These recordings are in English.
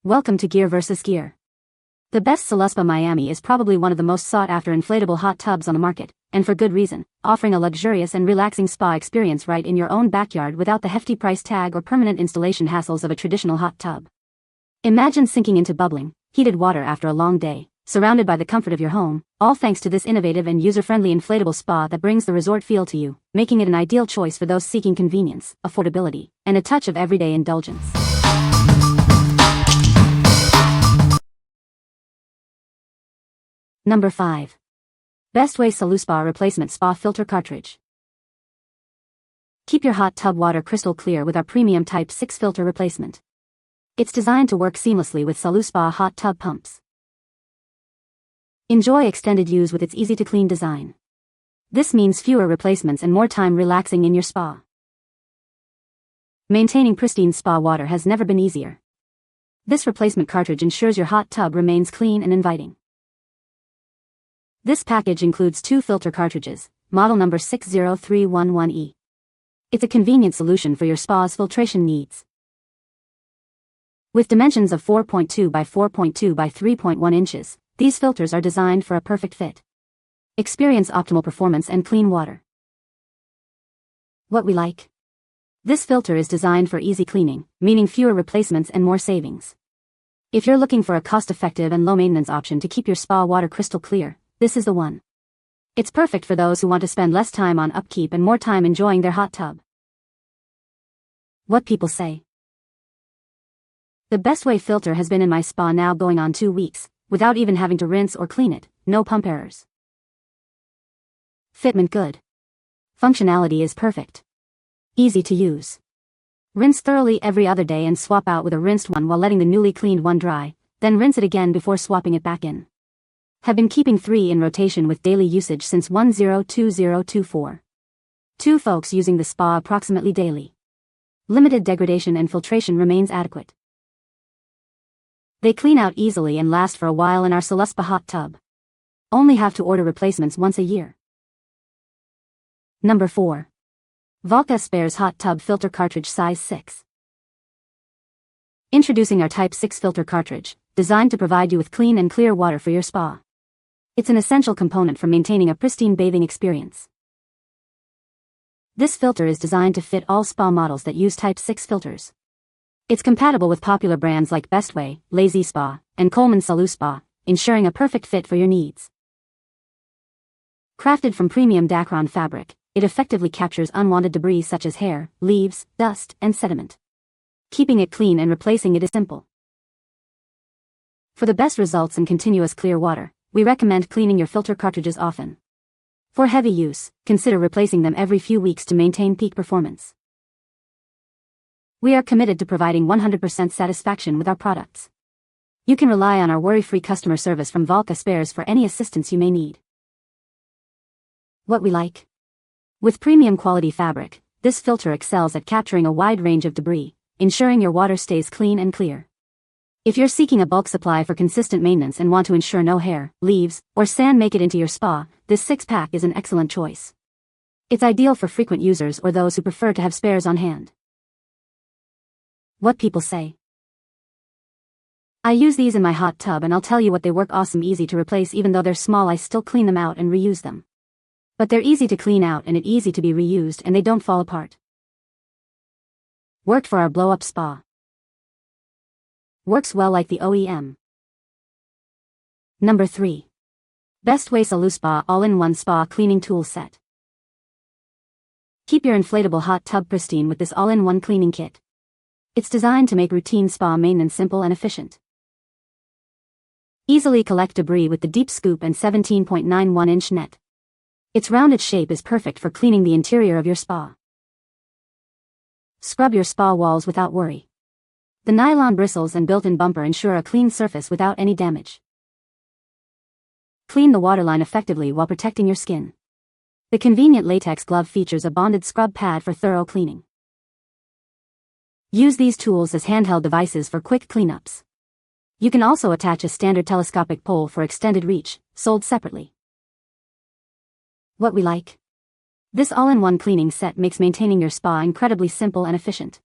Welcome to Gear vs. Gear. The best Saluspa Miami is probably one of the most sought-after inflatable hot tubs on the market, and for good reason, offering a luxurious and relaxing spa experience right in your own backyard without the hefty price tag or permanent installation hassles of a traditional hot tub. Imagine sinking into bubbling, heated water after a long day, surrounded by the comfort of your home, all thanks to this innovative and user-friendly inflatable spa that brings the resort feel to you, making it an ideal choice for those seeking convenience, affordability, and a touch of everyday indulgence. Number 5. Bestway Saluspa Replacement Spa Filter Cartridge. Keep your hot tub water crystal clear with our premium Type 6 filter replacement. It's designed to work seamlessly with Saluspa hot tub pumps. Enjoy extended use with its easy-to-clean design. This means fewer replacements and more time relaxing in your spa. Maintaining pristine spa water has never been easier. This replacement cartridge ensures your hot tub remains clean and inviting. This package includes 2 filter cartridges, model number 60311E. It's a convenient solution for your spa's filtration needs. With dimensions of 4.2 by 4.2 by 3.1 inches, these filters are designed for a perfect fit. Experience optimal performance and clean water. What we like. This filter is designed for easy cleaning, meaning fewer replacements and more savings. If you're looking for a cost-effective and low-maintenance option to keep your spa water crystal clear, this is the one. It's perfect for those who want to spend less time on upkeep and more time enjoying their hot tub. What people say. The Bestway filter has been in my spa now going on 2 weeks, without even having to rinse or clean it, no pump errors. Fitment good. Functionality is perfect. Easy to use. Rinse thoroughly every other day and swap out with a rinsed one while letting the newly cleaned one dry, then rinse it again before swapping it back in. Have been keeping 3 in rotation with daily usage since 102024. 2 folks using the spa approximately daily. Limited degradation and filtration remains adequate. They clean out easily and last for a while in our Saluspa hot tub. Only have to order replacements once a year. Number 4. Volca Spares Hot Tub Filter Cartridge Size 6. Introducing our Type 6 filter cartridge, designed to provide you with clean and clear water for your spa. It's an essential component for maintaining a pristine bathing experience. This filter is designed to fit all spa models that use Type 6 filters. It's compatible with popular brands like Bestway, Lazy Spa, and Coleman Saluspa, ensuring a perfect fit for your needs. Crafted from premium Dacron fabric, it effectively captures unwanted debris such as hair, leaves, dust, and sediment. Keeping it clean and replacing it is simple. For the best results and continuous clear water, we recommend cleaning your filter cartridges often. For heavy use, consider replacing them every few weeks to maintain peak performance. We are committed to providing 100% satisfaction with our products. You can rely on our worry-free customer service from Volca Spares for any assistance you may need. What we like. With premium quality fabric, this filter excels at capturing a wide range of debris, ensuring your water stays clean and clear. If you're seeking a bulk supply for consistent maintenance and want to ensure no hair, leaves, or sand make it into your spa, this 6-pack is an excellent choice. It's ideal for frequent users or those who prefer to have spares on hand. What people say. I use these in my hot tub and I'll tell you what, they work awesome, easy to replace. Even though they're small, I still clean them out and reuse them. But they're easy to clean out and easy to be reused, and they don't fall apart. Worked for our blow-up spa. Works well like the OEM. Number 3. Bestway Saluspa All-in-One Spa Cleaning Tool Set. Keep your inflatable hot tub pristine with this all-in-one cleaning kit. It's designed to make routine spa maintenance simple and efficient. Easily collect debris with the deep scoop and 17.91-inch net. Its rounded shape is perfect for cleaning the interior of your spa. Scrub your spa walls without worry. The nylon bristles and built-in bumper ensure a clean surface without any damage. Clean the waterline effectively while protecting your skin. The convenient latex glove features a bonded scrub pad for thorough cleaning. Use these tools as handheld devices for quick cleanups. You can also attach a standard telescopic pole for extended reach, sold separately. What we like. This all-in-one cleaning set makes maintaining your spa incredibly simple and efficient.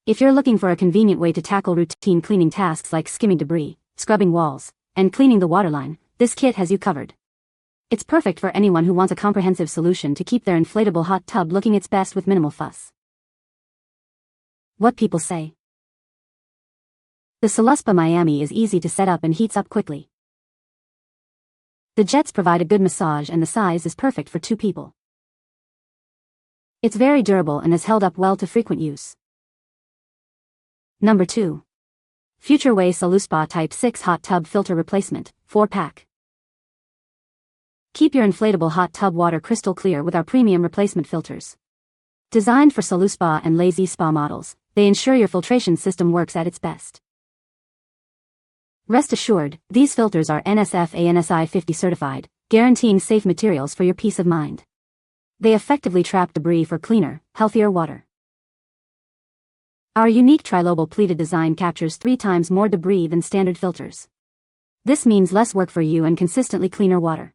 If you're looking for a convenient way to tackle routine cleaning tasks like skimming debris, scrubbing walls, and cleaning the waterline, this kit has you covered. It's perfect for anyone who wants a comprehensive solution to keep their inflatable hot tub looking its best with minimal fuss. What people say. The Saluspa Miami is easy to set up and heats up quickly. The jets provide a good massage and the size is perfect for 2 people. It's very durable and has held up well to frequent use. Number 2. FutureWay Saluspa Type 6 Hot Tub Filter Replacement, 4-pack. Keep your inflatable hot tub water crystal clear with our premium replacement filters. Designed for Saluspa and Lazy Spa models, they ensure your filtration system works at its best. Rest assured, these filters are NSF/ANSI 50 certified, guaranteeing safe materials for your peace of mind. They effectively trap debris for cleaner, healthier water. Our unique trilobal pleated design captures 3 times more debris than standard filters. This means less work for you and consistently cleaner water.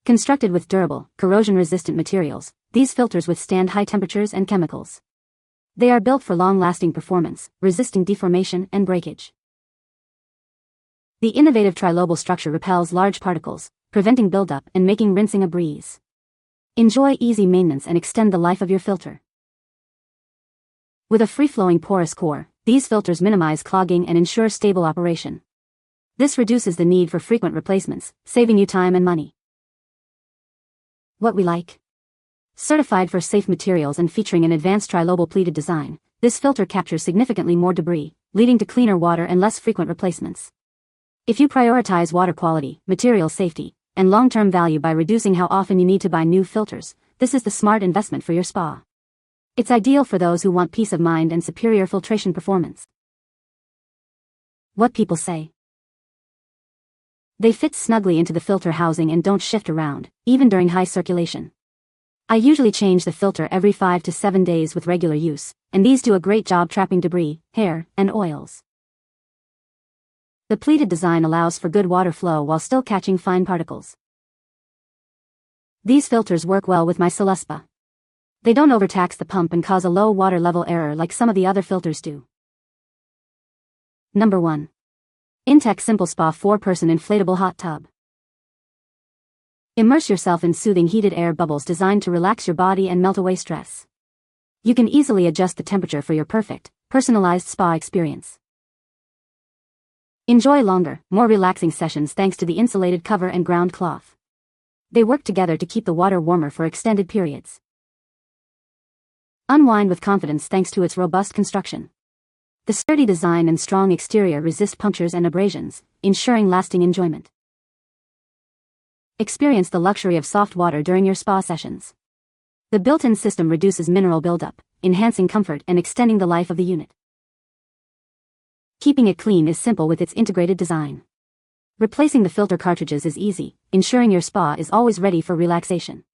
Constructed with durable, corrosion-resistant materials, these filters withstand high temperatures and chemicals. They are built for long-lasting performance, resisting deformation and breakage. The innovative trilobal structure repels large particles, preventing buildup and making rinsing a breeze. Enjoy easy maintenance and extend the life of your filter. With a free-flowing porous core, these filters minimize clogging and ensure stable operation. This reduces the need for frequent replacements, saving you time and money. What we like. Certified for safe materials and featuring an advanced trilobal pleated design, this filter captures significantly more debris, leading to cleaner water and less frequent replacements. If you prioritize water quality, material safety, and long-term value by reducing how often you need to buy new filters, this is the smart investment for your spa. It's ideal for those who want peace of mind and superior filtration performance. What people say. They fit snugly into the filter housing and don't shift around, even during high circulation. I usually change the filter every 5 to 7 days with regular use, and these do a great job trapping debris, hair, and oils. The pleated design allows for good water flow while still catching fine particles. These filters work well with my Saluspa. They don't overtax the pump and cause a low water level error like some of the other filters do. Number 1. INTEX SimpleSpa 4-person inflatable hot tub. Immerse yourself in soothing heated air bubbles designed to relax your body and melt away stress. You can easily adjust the temperature for your perfect, personalized spa experience. Enjoy longer, more relaxing sessions thanks to the insulated cover and ground cloth. They work together to keep the water warmer for extended periods. Unwind with confidence thanks to its robust construction. The sturdy design and strong exterior resist punctures and abrasions, ensuring lasting enjoyment. Experience the luxury of soft water during your spa sessions. The built-in system reduces mineral buildup, enhancing comfort and extending the life of the unit. Keeping it clean is simple with its integrated design. Replacing the filter cartridges is easy, ensuring your spa is always ready for relaxation.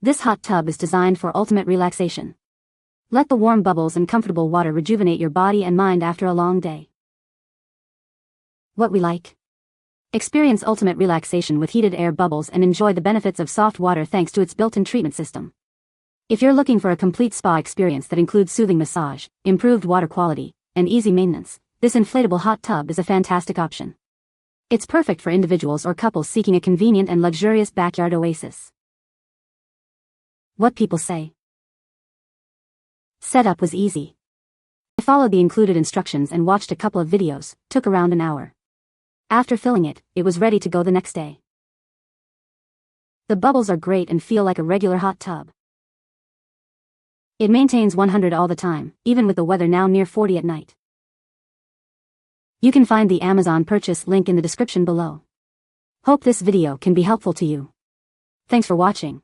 This hot tub is designed for ultimate relaxation. Let the warm bubbles and comfortable water rejuvenate your body and mind after a long day. What we like. Experience ultimate relaxation with heated air bubbles and enjoy the benefits of soft water thanks to its built-in treatment system. If you're looking for a complete spa experience that includes soothing massage, improved water quality, and easy maintenance, this inflatable hot tub is a fantastic option. It's perfect for individuals or couples seeking a convenient and luxurious backyard oasis. What people say. Setup was easy. I followed the included instructions and watched a couple of videos, took around an hour. After filling it, it was ready to go the next day. The bubbles are great and feel like a regular hot tub. It maintains 100 all the time, even with the weather now near 40 at night. You can find the Amazon purchase link in the description below. Hope this video can be helpful to you. Thanks for watching.